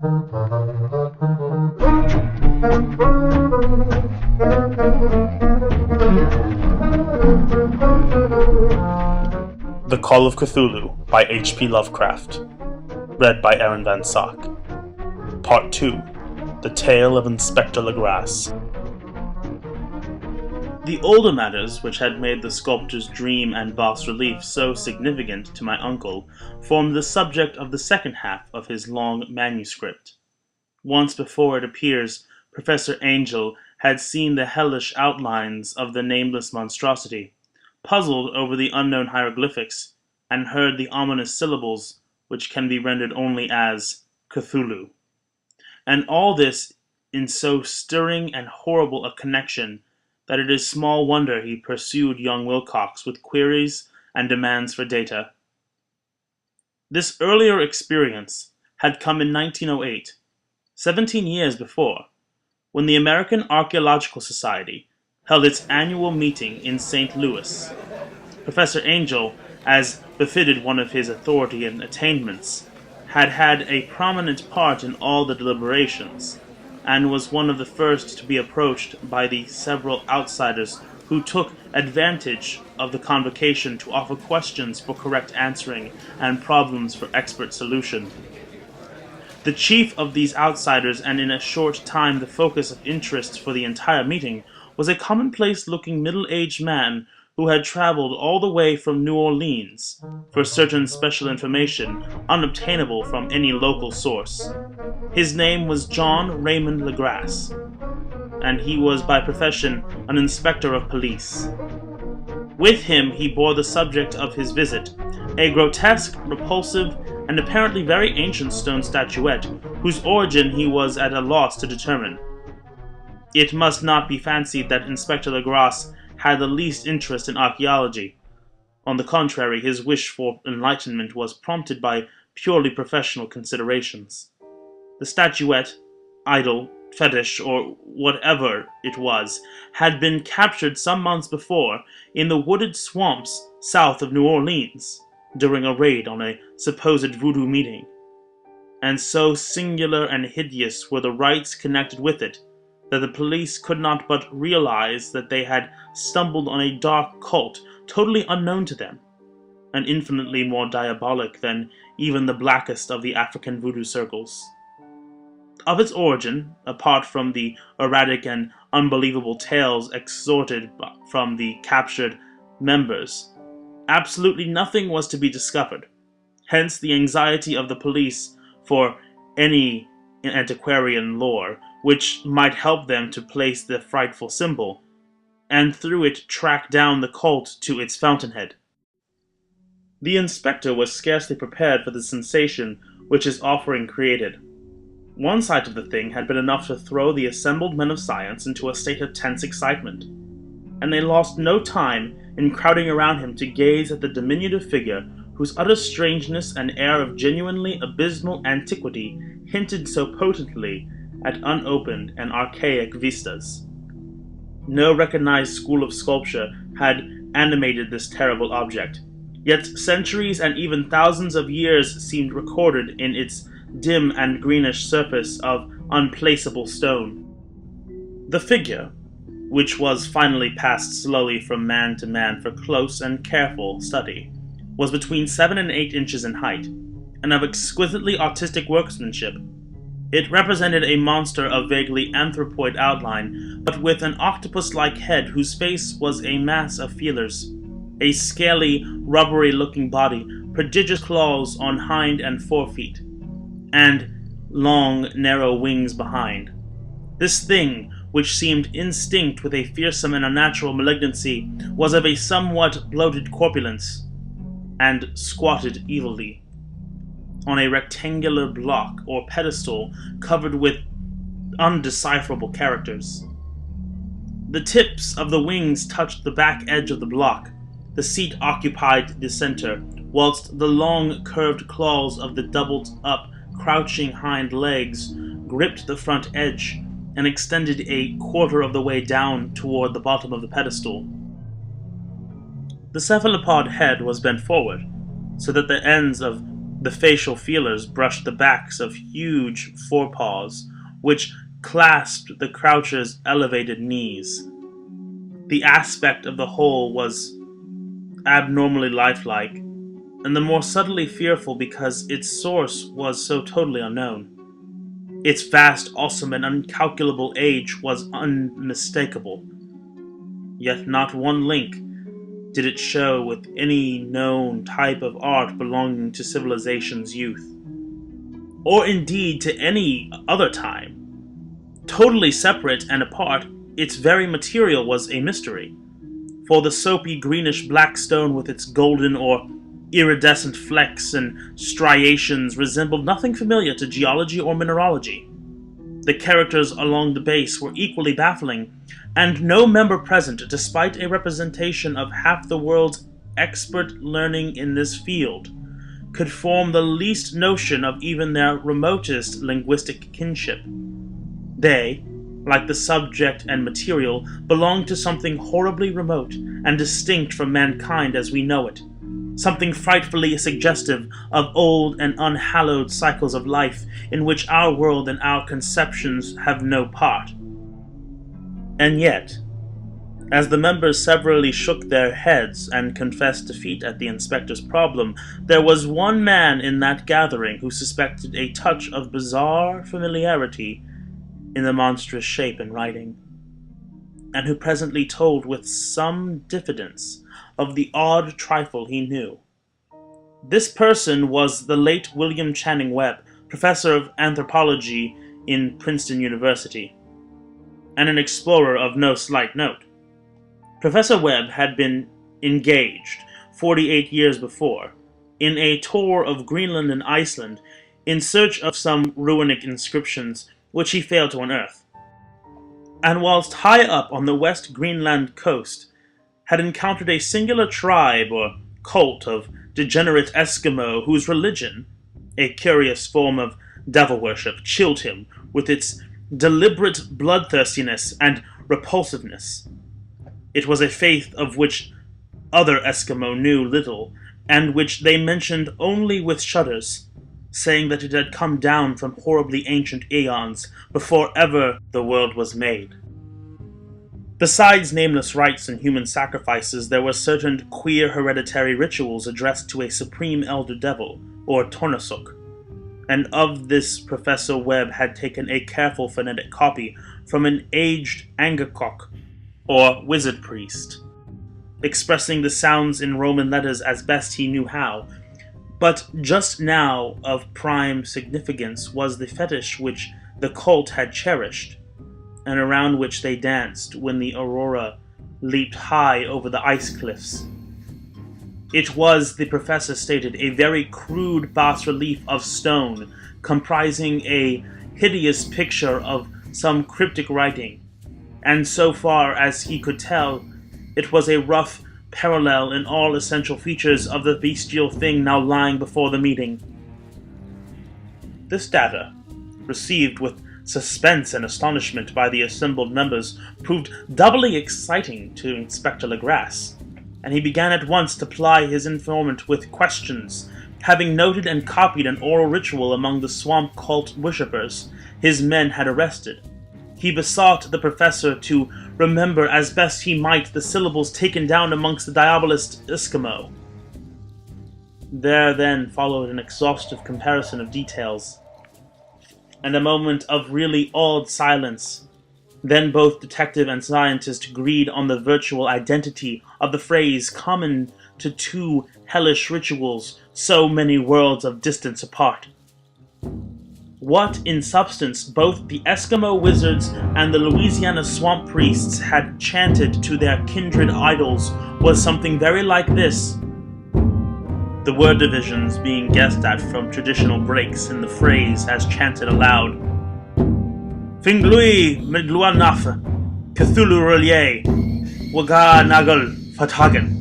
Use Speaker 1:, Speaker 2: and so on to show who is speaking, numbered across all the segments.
Speaker 1: The Call of Cthulhu by H.P. Lovecraft. Read by Aaron Van Sock. Part 2. The Tale of Inspector Legrasse. The older matters which had made the sculptor's dream and bas-relief so significant to my uncle formed the subject of the second half of his long manuscript. Once before it appears, Professor Angell had seen the hellish outlines of the nameless monstrosity, puzzled over the unknown hieroglyphics, and heard the ominous syllables which can be rendered only as Cthulhu. And all this in so stirring and horrible a connection that it is small wonder he pursued young Wilcox with queries and demands for data. This earlier experience had come in 1908, 17 years before, when the American Archaeological Society held its annual meeting in St. Louis. Professor Angell, as befitted one of his authority and attainments, had had a prominent part in all the deliberations, and was one of the first to be approached by the several outsiders who took advantage of the convocation to offer questions for correct answering and problems for expert solution. The chief of these outsiders, and in a short time the focus of interest for the entire meeting, was a commonplace-looking middle-aged man who had traveled all the way from New Orleans for certain special information unobtainable from any local source. His name was John Raymond Legrasse, and he was by profession an inspector of police. With him he bore the subject of his visit, a grotesque, repulsive, and apparently very ancient stone statuette, whose origin he was at a loss to determine. It must not be fancied that Inspector Legrasse had the least interest in archaeology. On the contrary, his wish for enlightenment was prompted by purely professional considerations. The statuette, idol, fetish, or whatever it was, had been captured some months before in the wooded swamps south of New Orleans during a raid on a supposed voodoo meeting. And so singular and hideous were the rites connected with it that the police could not but realize that they had stumbled on a dark cult totally unknown to them, and infinitely more diabolic than even the blackest of the African voodoo circles. Of its origin, apart from the erratic and unbelievable tales extorted from the captured members, absolutely nothing was to be discovered. Hence the anxiety of the police for any antiquarian lore which might help them to place the frightful symbol, and through it track down the cult to its fountainhead. The inspector was scarcely prepared for the sensation which his offering created. One sight of the thing had been enough to throw the assembled men of science into a state of tense excitement, and they lost no time in crowding around him to gaze at the diminutive figure whose utter strangeness and air of genuinely abysmal antiquity hinted so potently at unopened and archaic vistas. No recognized school of sculpture had animated this terrible object, yet centuries and even thousands of years seemed recorded in its dim and greenish surface of unplaceable stone. The figure, which was finally passed slowly from man to man for close and careful study, was between 7 and 8 inches in height, and of exquisitely artistic workmanship. It represented a monster of vaguely anthropoid outline, but with an octopus-like head whose face was a mass of feelers, a scaly, rubbery-looking body, prodigious claws on hind and forefeet, and long, narrow wings behind. This thing, which seemed instinct with a fearsome and unnatural malignancy, was of a somewhat bloated corpulence, and squatted evilly on a rectangular block or pedestal covered with undecipherable characters. The tips of the wings touched the back edge of the block. The seat occupied the center, whilst the long curved claws of the doubled-up, crouching hind legs gripped the front edge and extended a quarter of the way down toward the bottom of the pedestal. The cephalopod head was bent forward, so that the ends of The facial feelers brushed the backs of huge forepaws, which clasped the croucher's elevated knees. The aspect of the whole was abnormally lifelike, and the more subtly fearful because its source was so totally unknown. Its vast, awesome, and incalculable age was unmistakable. Yet not one link did it show with any known type of art belonging to civilization's youth, or indeed to any other time. Totally separate and apart, its very material was a mystery, for the soapy greenish black stone with its golden or iridescent flecks and striations resembled nothing familiar to geology or mineralogy. The characters along the base were equally baffling, and no member present, despite a representation of half the world's expert learning in this field, could form the least notion of even their remotest linguistic kinship. They, like the subject and material, belonged to something horribly remote and distinct from mankind as we know it, something frightfully suggestive of old and unhallowed cycles of life in which our world and our conceptions have no part. And yet, as the members severally shook their heads and confessed defeat at the inspector's problem, there was one man in that gathering who suspected a touch of bizarre familiarity in the monstrous shape and writing, and who presently told with some diffidence of the odd trifle he knew. This person was the late William Channing Webb, professor of anthropology in Princeton University, and an explorer of no slight note. Professor Webb had been engaged 48 years before in a tour of Greenland and Iceland in search of some runic inscriptions which he failed to unearth, and whilst high up on the West Greenland coast had encountered a singular tribe or cult of degenerate Eskimo whose religion, a curious form of devil worship, chilled him with its deliberate bloodthirstiness and repulsiveness. It was a faith of which other Eskimo knew little, and which they mentioned only with shudders, saying that it had come down from horribly ancient eons before ever the world was made. Besides nameless rites and human sacrifices, there were certain queer hereditary rituals addressed to a supreme elder devil, or Tornasuk, and of this Professor Webb had taken a careful phonetic copy from an aged Angakok, or wizard priest, expressing the sounds in Roman letters as best he knew how. But just now of prime significance was the fetish which the cult had cherished, and around which they danced when the aurora leaped high over the ice cliffs. It was, the professor stated, a very crude bas-relief of stone, comprising a hideous picture of some cryptic writing, and so far as he could tell, it was a rough parallel in all essential features of the bestial thing now lying before the meeting. This data, received with suspense and astonishment by the assembled members, proved doubly exciting to Inspector Legrasse, and he began at once to ply his informant with questions. Having noted and copied an oral ritual among the swamp cult worshippers his men had arrested, he besought the professor to remember as best he might the syllables taken down amongst the diabolist Eskimo. There then followed an exhaustive comparison of details, and a moment of really awed silence. Then both detective and scientist agreed on the virtual identity of the phrase common to two hellish rituals so many worlds of distance apart. What, in substance, both the Eskimo wizards and the Louisiana swamp priests had chanted to their kindred idols was something very like this, the word divisions being guessed at from traditional breaks in the phrase as chanted aloud. Finglui Midluanaf, Cthulhu Relier, Waga Nagal Fatagan.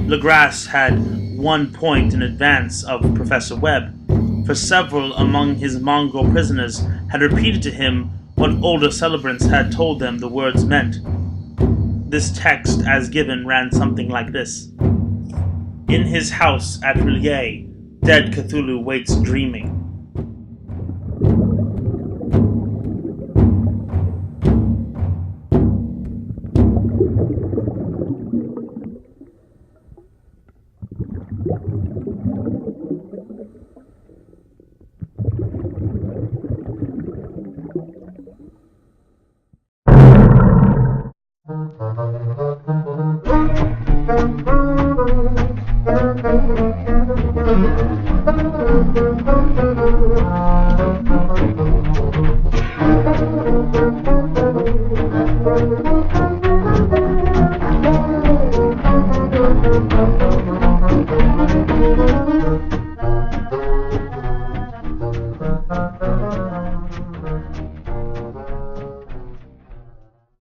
Speaker 1: Legrasse had 1 point in advance of Professor Webb, for several among his mongrel prisoners had repeated to him what older celebrants had told them the words meant. This text, as given, ran something like this. In his house at Relier, Dead Cthulhu waits dreaming.